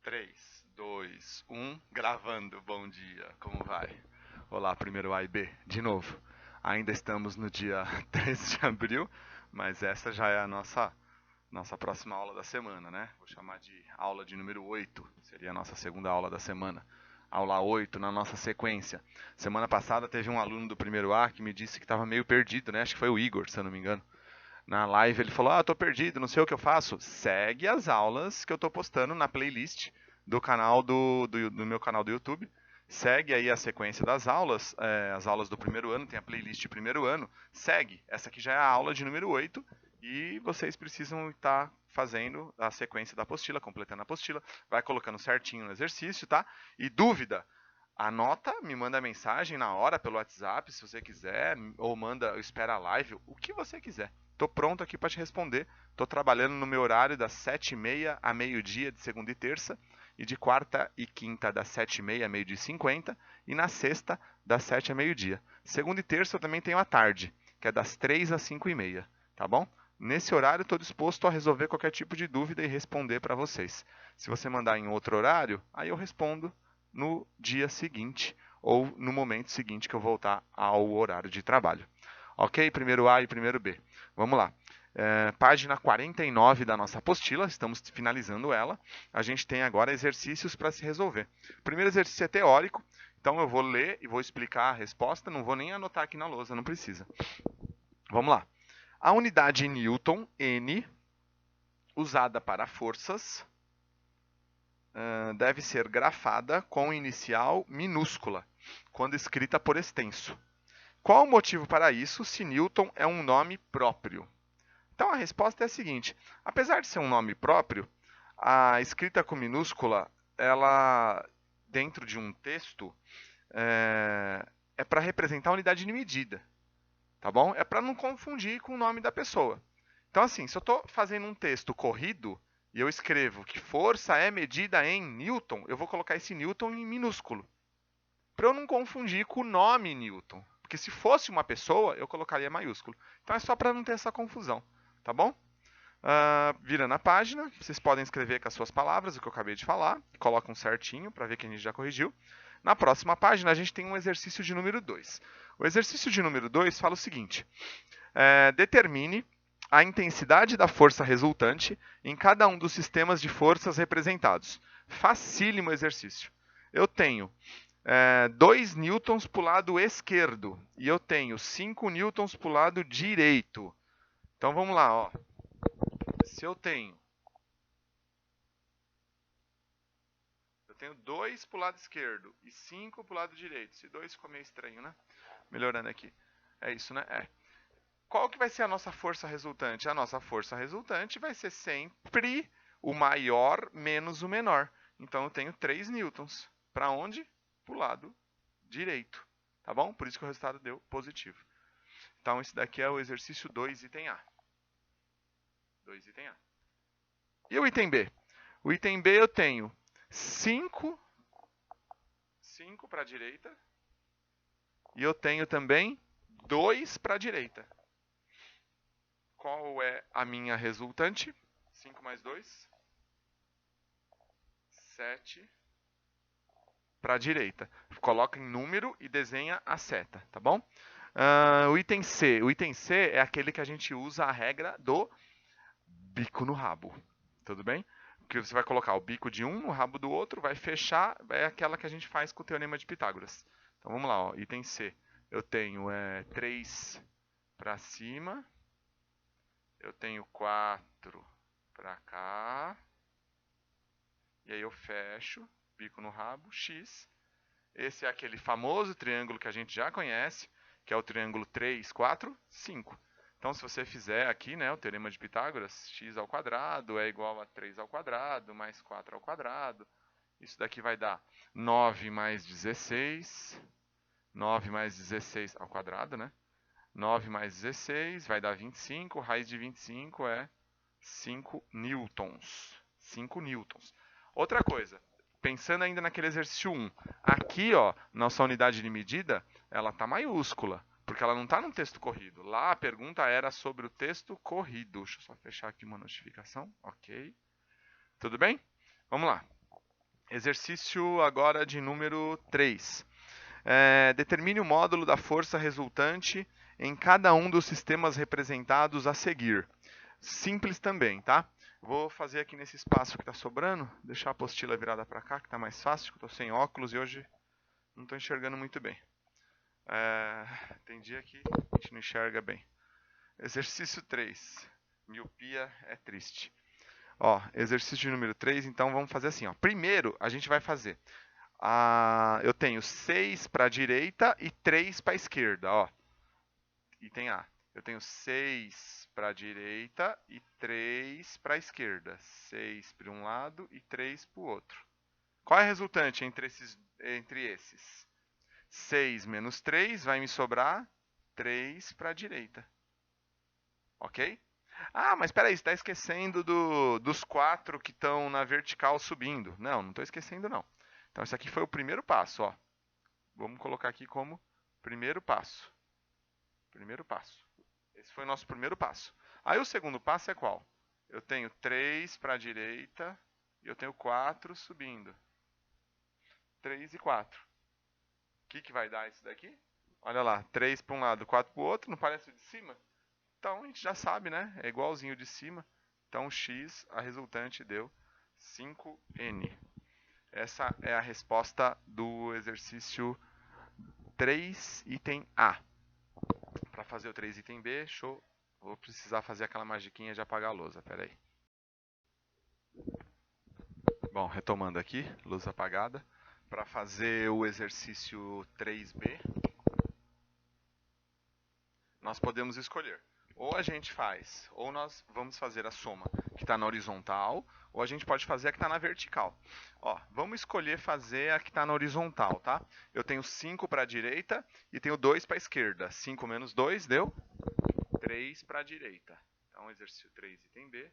3, 2, 1, gravando. Bom dia, como vai? Olá, primeiro A e B, de novo. Ainda estamos no dia 13 de abril, mas essa já é a nossa próxima aula da semana, né? Vou chamar de aula de número 8, seria a nossa segunda aula da semana. Aula 8 na nossa sequência. Semana passada teve um aluno do primeiro A que me disse que estava meio perdido, né? Acho que foi o Igor, se eu não me engano. Na live ele falou: tô perdido, não sei o que eu faço. Segue as aulas que eu tô postando na playlist do canal do meu canal do YouTube. Segue aí a sequência das aulas, as aulas do primeiro ano, tem a playlist de primeiro ano. Segue, essa aqui já é a aula de número 8 e vocês precisam estar fazendo a sequência da apostila, completando a apostila, vai colocando certinho no exercício, tá? E dúvida, anota, me manda mensagem na hora pelo WhatsApp, se você quiser, ou manda, espera a live, o que você quiser. Tô pronto aqui para te responder. Tô trabalhando no meu horário das 7h30 a meio-dia de segunda e terça, e de quarta e quinta das 7h30 a meio-dia e 50, e na sexta das 7 a meio-dia. Segunda e terça eu também tenho a tarde, que é das 3 às 5h30, tá bom? Nesse horário estou disposto a resolver qualquer tipo de dúvida e responder para vocês. Se você mandar em outro horário, aí eu respondo no dia seguinte ou no momento seguinte que eu voltar ao horário de trabalho. Ok? Primeiro A e primeiro B. Vamos lá. Página 49 da nossa apostila, estamos finalizando ela. A gente tem agora exercícios para se resolver. O primeiro exercício é teórico, então eu vou ler e vou explicar a resposta, não vou nem anotar aqui na lousa, não precisa. Vamos lá. A unidade Newton, N, usada para forças, deve ser grafada com inicial minúscula, quando escrita por extenso. Qual o motivo para isso, se Newton é um nome próprio? Então a resposta é a seguinte: apesar de ser um nome próprio, a escrita com minúscula, ela dentro de um texto é para representar a unidade de medida, tá bom? É para não confundir com o nome da pessoa. Então assim, se eu estou fazendo um texto corrido e eu escrevo que força é medida em Newton, eu vou colocar esse Newton em minúsculo, para eu não confundir com o nome Newton. Porque se fosse uma pessoa, eu colocaria maiúsculo. Então é só para não ter essa confusão, tá bom? Virando a página, vocês podem escrever com as suas palavras o que eu acabei de falar, colocam certinho para ver que a gente já corrigiu. Na próxima página, a gente tem um exercício de número 2. O exercício de número 2 fala o seguinte: determine a intensidade da força resultante em cada um dos sistemas de forças representados. Facílimo exercício. Eu tenho 2 newtons para o lado esquerdo e eu tenho 5 newtons para o lado direito. Então vamos lá, ó. Se eu tenho 2 para o lado esquerdo e 5 para o lado direito. Esse 2 ficou meio estranho, né? Melhorando aqui. É isso, né? Qual que vai ser a nossa força resultante? A nossa força resultante vai ser sempre o maior menos o menor. Então eu tenho 3 newtons. Para onde? Para o lado direito. Tá bom? Por isso que o resultado deu positivo. Então esse daqui é o exercício 2, item A. 2, item A. E o item B? O item B eu tenho 5 para a direita. E eu tenho também 2 para a direita. Qual é a minha resultante? 5 mais 2. 7 para a direita. Coloca em número e desenha a seta, tá bom? O item C. O item C é aquele que a gente usa a regra do bico no rabo. Tudo bem? Que você vai colocar o bico de um no rabo do outro, vai fechar, é aquela que a gente faz com o teorema de Pitágoras. Então vamos lá, ó, item C. Eu tenho 3 para cima, eu tenho 4 para cá, e aí eu fecho, bico no rabo, X. Esse é aquele famoso triângulo que a gente já conhece, que é o triângulo 3, 4, 5. Então, se você fizer aqui, né, o teorema de Pitágoras, x ao quadrado é igual a 3 ao quadrado mais 4 ao quadrado. Isso daqui vai dar 9 mais 16. 9 mais 16 ao quadrado, né? 9 mais 16 vai dar 25. Raiz de 25 é 5 newtons. 5 newtons. Outra coisa, pensando ainda naquele exercício 1. Aqui, ó, nossa unidade de medida, ela está maiúscula, porque ela não está no texto corrido. Lá a pergunta era sobre o texto corrido. Deixa eu só fechar aqui uma notificação. Ok. Tudo bem? Vamos lá. Exercício agora de número 3. Determine o módulo da força resultante em cada um dos sistemas representados a seguir. Simples também, tá? Vou fazer aqui nesse espaço que está sobrando, deixar a apostila virada para cá, que está mais fácil, que eu estou sem óculos e hoje não estou enxergando muito bem. Tem dia que a gente não enxerga bem. Exercício 3. Miopia é triste. Ó, exercício número 3, então vamos fazer assim. Ó. Primeiro, a gente vai fazer. Eu tenho 6 para a direita e 3 para a esquerda. Ó. Item A. Eu tenho 6 para a direita e 3 para a esquerda. 6 para um lado e 3 para o outro. Qual é a resultante entre esses? 6 menos 3 vai me sobrar 3 para a direita. Ok? Ah, mas espera aí, você está esquecendo dos 4 que estão na vertical subindo. Não estou esquecendo não. Então, esse aqui foi o primeiro passo. Ó. Vamos colocar aqui como primeiro passo. Primeiro passo. Esse foi o nosso primeiro passo. Aí o segundo passo é qual? Eu tenho 3 para a direita e eu tenho 4 subindo. 3 e 4. O que vai dar isso daqui? Olha lá, 3 para um lado, 4 para o outro. Não parece o de cima? Então a gente já sabe, né? É igualzinho de cima. Então x, a resultante deu 5n. Essa é a resposta do exercício 3, item A. Para fazer o 3, item B, vou precisar fazer aquela magiquinha de apagar a lousa. Pera aí. Bom, retomando aqui, luz apagada. Para fazer o exercício 3B, nós podemos escolher. Ou a gente faz, ou nós vamos fazer a soma que está na horizontal, ou a gente pode fazer a que está na vertical. Ó, vamos escolher fazer a que está na horizontal, tá? Eu tenho 5 para a direita e tenho 2 para a esquerda. 5 menos 2 deu 3 para a direita. Então, exercício 3, item B.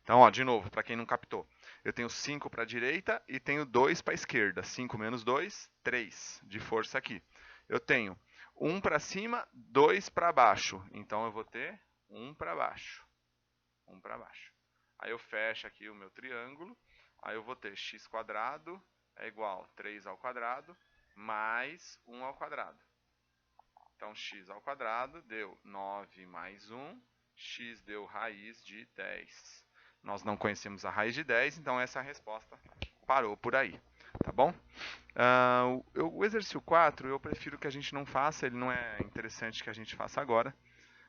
Então, ó, de novo, para quem não captou. Eu tenho 5 para a direita e tenho 2 para a esquerda. 5 menos 2, 3 de força aqui. Eu tenho 1 para cima, 2 para baixo. Então, eu vou ter 1 para baixo. 1 para baixo. Aí eu fecho aqui o meu triângulo. Aí eu vou ter x² é igual a 3 ao quadrado mais 1 ao quadrado. Então, x² deu 9 mais 1. X deu raiz de 10. Nós não conhecemos a raiz de 10, então essa é a resposta. Parou por aí. Tá bom? O exercício 4 eu prefiro que a gente não faça, ele não é interessante que a gente faça agora.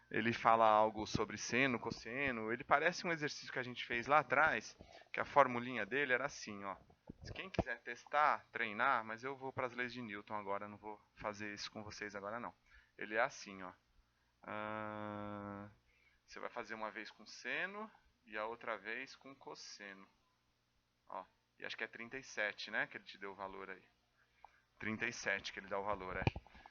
Ele fala algo sobre seno, cosseno. Ele parece um exercício que a gente fez lá atrás, que a formulinha dele era assim, ó. Se quem quiser testar, treinar, mas eu vou para as leis de Newton agora, não vou fazer isso com vocês agora não. Ele é assim, ó. Você vai fazer uma vez com seno e a outra vez com cosseno. Ó, e acho que é 37, né, que ele te deu o valor aí. 37 que ele dá o valor, é.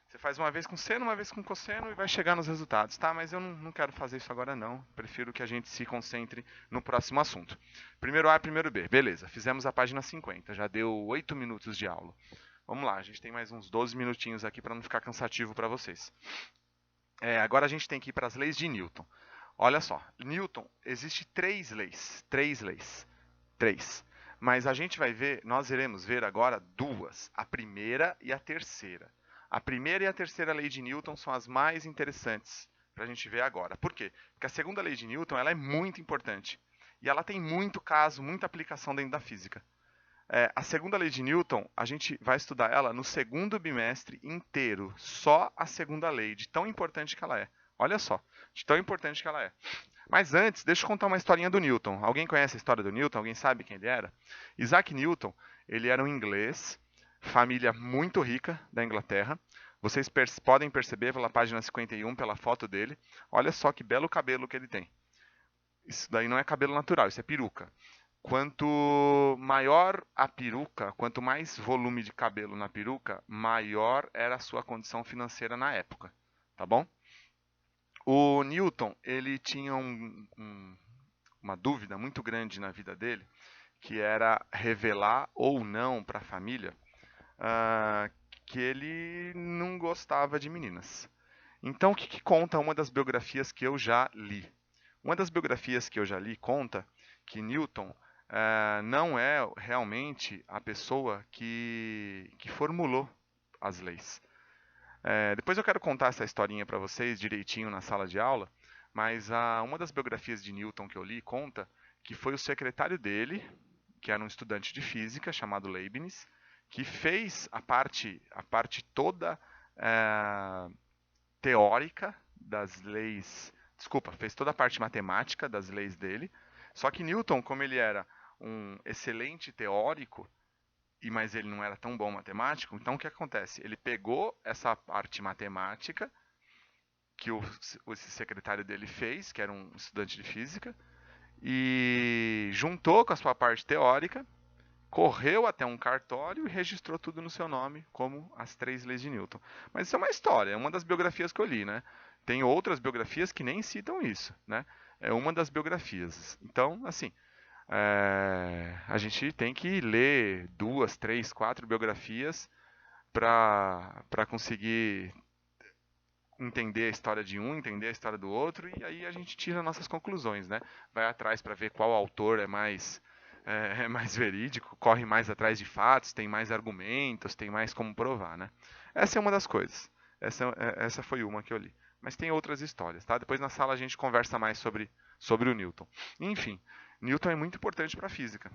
Você faz uma vez com seno, uma vez com cosseno e vai chegar nos resultados, tá? Mas eu não quero fazer isso agora não. Prefiro que a gente se concentre no próximo assunto. Primeiro A e primeiro B. Beleza, fizemos a página 50. Já deu 8 minutos de aula. Vamos lá, a gente tem mais uns 12 minutinhos aqui para não ficar cansativo para vocês. Agora a gente tem que ir para as leis de Newton. Olha só, Newton, existe 3 leis. 3 leis. 3. Mas a gente vai ver, nós iremos ver agora 2. A primeira e a terceira. A primeira e a terceira lei de Newton são as mais interessantes para a gente ver agora. Por quê? Porque a segunda lei de Newton ela é muito importante. E ela tem muito caso, muita aplicação dentro da física. A segunda lei de Newton, a gente vai estudar ela no segundo bimestre inteiro. Só a segunda lei, de tão importante que ela é. Olha só, de tão importante que ela é. Mas antes, deixa eu contar uma historinha do Newton. Alguém conhece a história do Newton? Alguém sabe quem ele era? Isaac Newton, ele era um inglês, família muito rica da Inglaterra. Vocês podem perceber pela página 51, pela foto dele. Olha só que belo cabelo que ele tem. Isso daí não é cabelo natural, isso é peruca. Quanto maior a peruca, quanto mais volume de cabelo na peruca, maior era a sua condição financeira na época. Tá bom? O Newton, ele tinha uma dúvida muito grande na vida dele, que era revelar ou não para a família que ele não gostava de meninas. Então, o que conta uma das biografias que eu já li? Uma das biografias que eu já li conta que Newton não é realmente a pessoa que formulou as leis. Depois eu quero contar essa historinha para vocês direitinho na sala de aula, mas uma das biografias de Newton que eu li conta que foi o secretário dele, que era um estudante de física chamado Leibniz, que fez a parte toda teórica das leis, desculpa, fez toda a parte matemática das leis dele. Só que Newton, como ele era um excelente teórico, mas ele não era tão bom matemático, então o que acontece? Ele pegou essa parte matemática que esse secretário dele fez, que era um estudante de física, e juntou com a sua parte teórica, correu até um cartório e registrou tudo no seu nome, como as 3 leis de Newton. Mas isso é uma história, é uma das biografias que eu li, né? Tem outras biografias que nem citam isso, né? É uma das biografias. Então, assim, a gente tem que ler 2, 3, 4 biografias para conseguir entender a história de um, entender a história do outro, e aí a gente tira nossas conclusões, né? Vai atrás para ver qual autor é mais verídico, corre mais atrás de fatos, tem mais argumentos, tem mais como provar, né? Essa é uma das coisas. Essa foi uma que eu li. Mas tem outras histórias, tá? Depois na sala a gente conversa mais sobre o Newton. Enfim, Newton é muito importante para a física.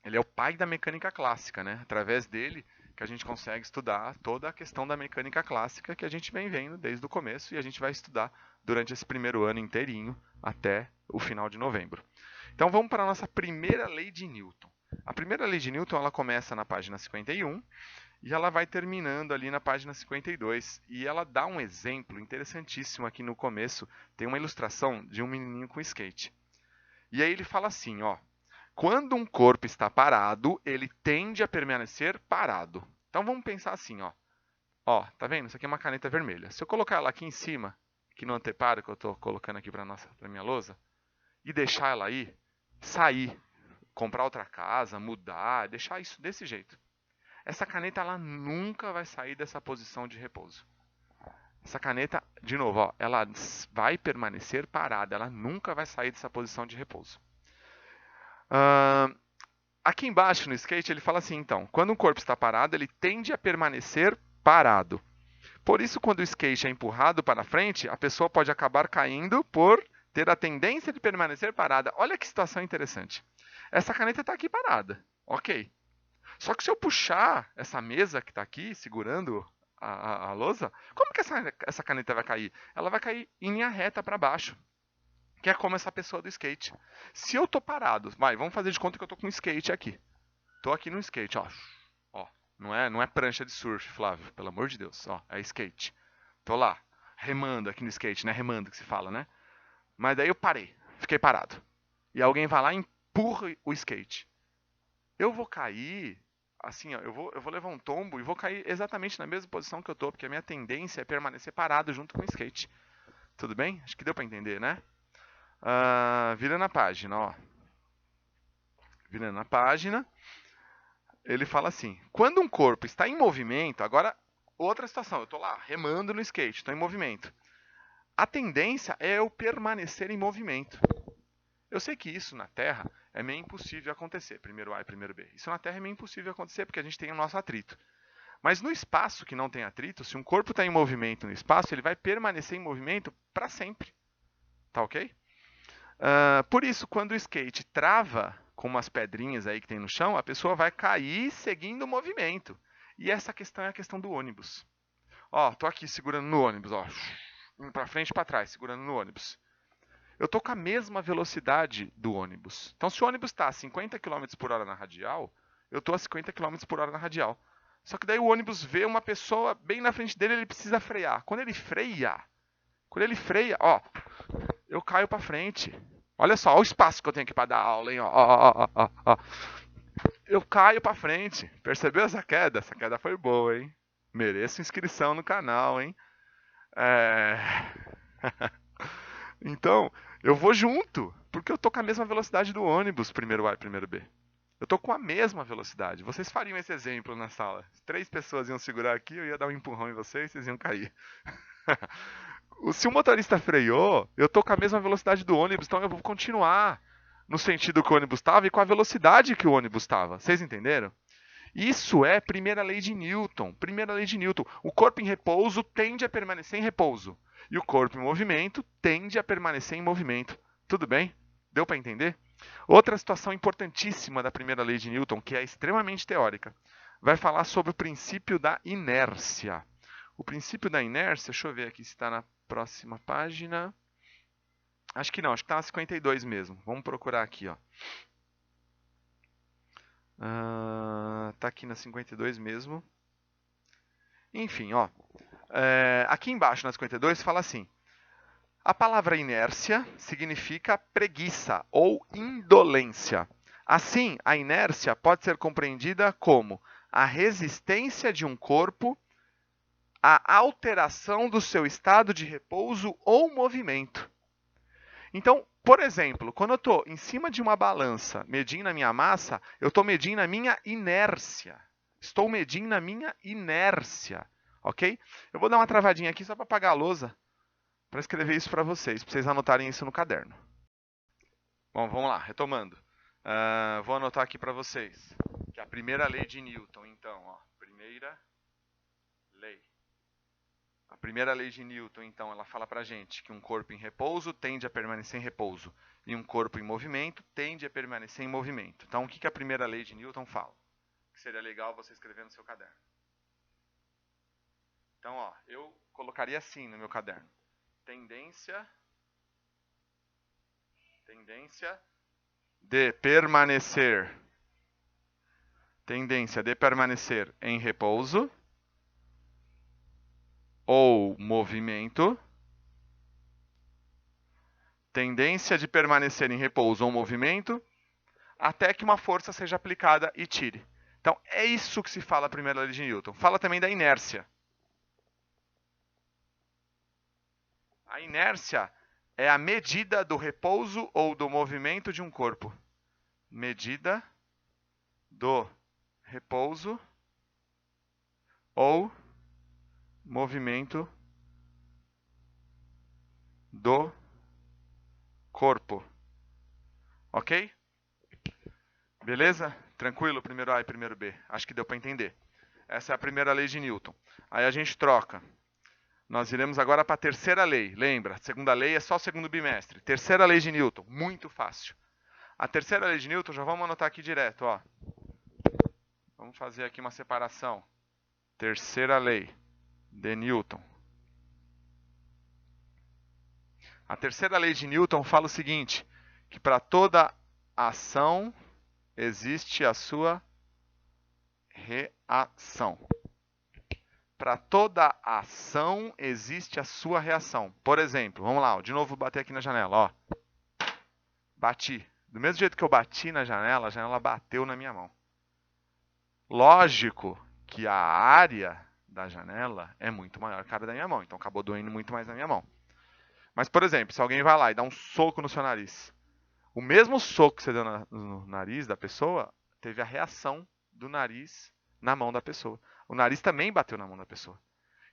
Ele é o pai da mecânica clássica, né? Através dele que a gente consegue estudar toda a questão da mecânica clássica que a gente vem vendo desde o começo e a gente vai estudar durante esse primeiro ano inteirinho até o final de novembro. Então vamos para a nossa primeira lei de Newton. A primeira lei de Newton ela começa na página 51 e ela vai terminando ali na página 52. E ela dá um exemplo interessantíssimo aqui no começo. Tem uma ilustração de um menininho com skate. E aí ele fala assim, ó. Quando um corpo está parado, ele tende a permanecer parado. Então vamos pensar assim, ó. Ó, tá vendo? Isso aqui é uma caneta vermelha. Se eu colocar ela aqui em cima, aqui no anteparo que eu estou colocando aqui para minha lousa, e deixar ela aí, sair, comprar outra casa, mudar, deixar isso desse jeito. Essa caneta ela nunca vai sair dessa posição de repouso. Essa caneta, de novo, ó, ela vai permanecer parada, ela nunca vai sair dessa posição de repouso. Aqui embaixo no skate ele fala assim, então, quando um corpo está parado, ele tende a permanecer parado. Por isso, quando o skate é empurrado para frente, a pessoa pode acabar caindo por ter a tendência de permanecer parada. Olha que situação interessante. Essa caneta está aqui parada, ok. Só que se eu puxar essa mesa que está aqui, segurando a lousa, como que essa caneta vai cair? Ela vai cair em linha reta para baixo. Que é como essa pessoa do skate. Se eu tô parado, vamos fazer de conta que eu tô com um skate aqui. Tô aqui no skate, ó. Ó, não é prancha de surf, Flávio, pelo amor de Deus, ó, é skate. Tô lá, remando aqui no skate, né? Remando que se fala, né? Mas daí eu parei, fiquei parado. E alguém vai lá e empurra o skate. Eu vou cair, assim, ó, eu vou levar um tombo e vou cair exatamente na mesma posição que eu tô, porque a minha tendência é permanecer parado junto com o skate. Tudo bem? Acho que deu pra entender, né? Virando a página, ó. Virando a página, ele fala assim: quando um corpo está em movimento, agora outra situação, eu estou lá remando no skate, estou em movimento. A tendência é eu permanecer em movimento. Eu sei que isso na Terra é meio impossível acontecer, primeiro A e primeiro B. Isso na Terra é meio impossível acontecer porque a gente tem o nosso atrito. Mas no espaço que não tem atrito, se um corpo está em movimento no espaço, ele vai permanecer em movimento para sempre. Tá ok? Por isso, quando o skate trava com umas pedrinhas aí que tem no chão, a pessoa vai cair seguindo o movimento. E essa questão é a questão do ônibus. Ó, tô aqui segurando no ônibus, ó, indo para frente e para trás, segurando no ônibus. Eu tô com a mesma velocidade do ônibus. Então, se o ônibus está a 50 km por hora na radial, eu tô a 50 km por hora na radial. Só que daí o ônibus vê uma pessoa bem na frente dele, ele precisa frear. Quando ele freia, ó, eu caio para frente. Olha só, olha o espaço que eu tenho aqui para dar aula, hein? Ó. Eu caio para frente. Percebeu essa queda? Essa queda foi boa, hein? Mereço inscrição no canal, hein? Então, eu vou junto, porque eu tô com a mesma velocidade do ônibus, primeiro A e primeiro B. Eu tô com a mesma velocidade. Vocês fariam esse exemplo na sala. 3 pessoas iam segurar aqui, eu ia dar um empurrão em vocês, vocês iam cair. Se o motorista freou, eu tô com a mesma velocidade do ônibus, então eu vou continuar. no sentido que o ônibus estava e com a velocidade que o ônibus estava. Vocês entenderam? Isso é primeira lei de Newton. Primeira lei de Newton. O corpo em repouso tende a permanecer em repouso. E o corpo em movimento tende a permanecer em movimento. Tudo bem? Deu para entender? Outra situação importantíssima da primeira lei de Newton, que é extremamente teórica, vai falar sobre o princípio da inércia. O princípio da inércia, deixa eu ver aqui se está na próxima página. Acho que não, acho que está na 52 mesmo. Vamos procurar aqui, ó. Tá aqui na 52 mesmo. Enfim, ó. Aqui embaixo na 52 fala assim: a palavra inércia significa preguiça ou indolência. Assim, a inércia pode ser compreendida como a resistência de um corpo à alteração do seu estado de repouso ou movimento. Então, por exemplo, quando eu estou em cima de uma balança medindo a minha massa, eu estou medindo a minha inércia. Estou medindo a minha inércia, ok? Eu vou dar uma travadinha aqui só para apagar a lousa, para escrever isso para vocês anotarem isso no caderno. Bom, vamos lá, retomando. Vou anotar aqui para vocês, que é a primeira lei de Newton, então, ó, primeira lei. A primeira lei de Newton, então, ela fala para a gente que um corpo em repouso tende a permanecer em repouso e um corpo em movimento tende a permanecer em movimento. Então, o que a primeira lei de Newton fala? Que seria legal você escrever no seu caderno. Então, ó, eu colocaria assim no meu caderno. Tendência de permanecer. Tendência de permanecer em repouso ou movimento. Tendência de permanecer em repouso ou movimento até que uma força seja aplicada e tire. Então, é isso que se fala a primeira lei de Newton. Fala também da inércia. A inércia é a medida do repouso ou do movimento de um corpo. Medida do repouso ou movimento do corpo. Ok? Beleza? Tranquilo? Primeiro A e primeiro B. Acho que deu para entender. Essa é a primeira lei de Newton. Aí a gente troca. Nós iremos agora para a terceira lei. Lembra? Segunda lei é só o segundo bimestre. Terceira lei de Newton. Muito fácil. A terceira lei de Newton, já vamos anotar aqui direto, ó. Vamos fazer aqui uma separação. Terceira lei de Newton. A terceira lei de Newton fala o seguinte, que para toda ação existe a sua reação. Para toda ação existe a sua reação. Por exemplo, vamos lá, ó, de novo vou bater aqui na janela, ó. Bati. Do mesmo jeito que eu bati na janela, a janela bateu na minha mão. Lógico que a área da janela é muito maior que a área da minha mão, então acabou doendo muito mais na minha mão. Mas, por exemplo, se alguém vai lá e dá um soco no seu nariz, o mesmo soco que você deu no nariz da pessoa, teve a reação do nariz na mão da pessoa. O nariz também bateu na mão da pessoa.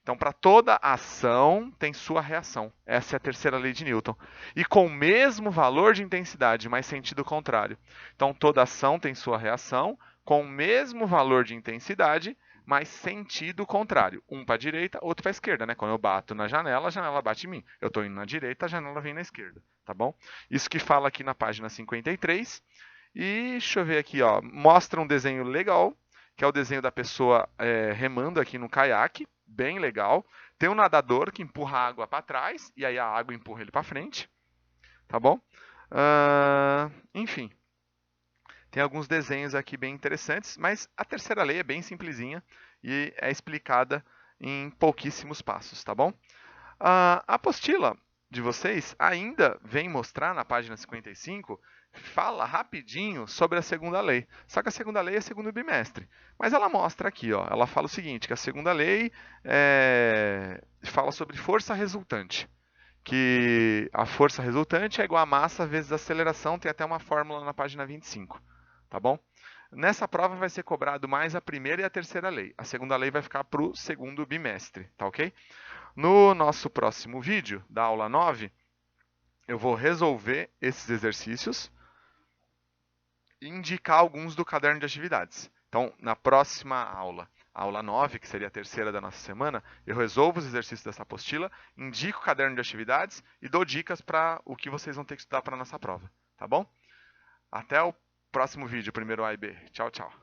Então, para toda ação, tem sua reação. Essa é a terceira lei de Newton. E com o mesmo valor de intensidade, mas sentido contrário. Então, toda ação tem sua reação, com o mesmo valor de intensidade, mas sentido contrário. Um para a direita, outro para a esquerda. Né? Quando eu bato na janela, a janela bate em mim. Eu estou indo na direita, a janela vem na esquerda. Tá bom? Isso que fala aqui na página 53. E deixa eu ver aqui, ó, mostra um desenho legal, que é o desenho da pessoa remando aqui no caiaque. Bem legal. Tem um nadador que empurra a água para trás e aí a água empurra ele para frente. Tá bom? Enfim. Tem alguns desenhos aqui bem interessantes, mas a terceira lei é bem simplesinha e é explicada em pouquíssimos passos, tá bom? A apostila de vocês ainda vem mostrar na página 55, fala rapidinho sobre a segunda lei. Só que a segunda lei é segundo bimestre. Mas ela mostra aqui, ó, ela fala o seguinte, que a segunda lei fala sobre força resultante. Que a força resultante é igual a massa vezes a aceleração, tem até uma fórmula na página 25. Tá bom? Nessa prova vai ser cobrado mais a primeira e a terceira lei. A segunda lei vai ficar para o segundo bimestre, tá ok? No nosso próximo vídeo, da aula 9, eu vou resolver esses exercícios, indicar alguns do caderno de atividades. Então, na próxima aula, a aula 9, que seria a terceira da nossa semana, eu resolvo os exercícios dessa apostila, indico o caderno de atividades e dou dicas para o que vocês vão ter que estudar para a nossa prova. Tá bom? Até o próximo vídeo, primeiro A e B. Tchau, tchau.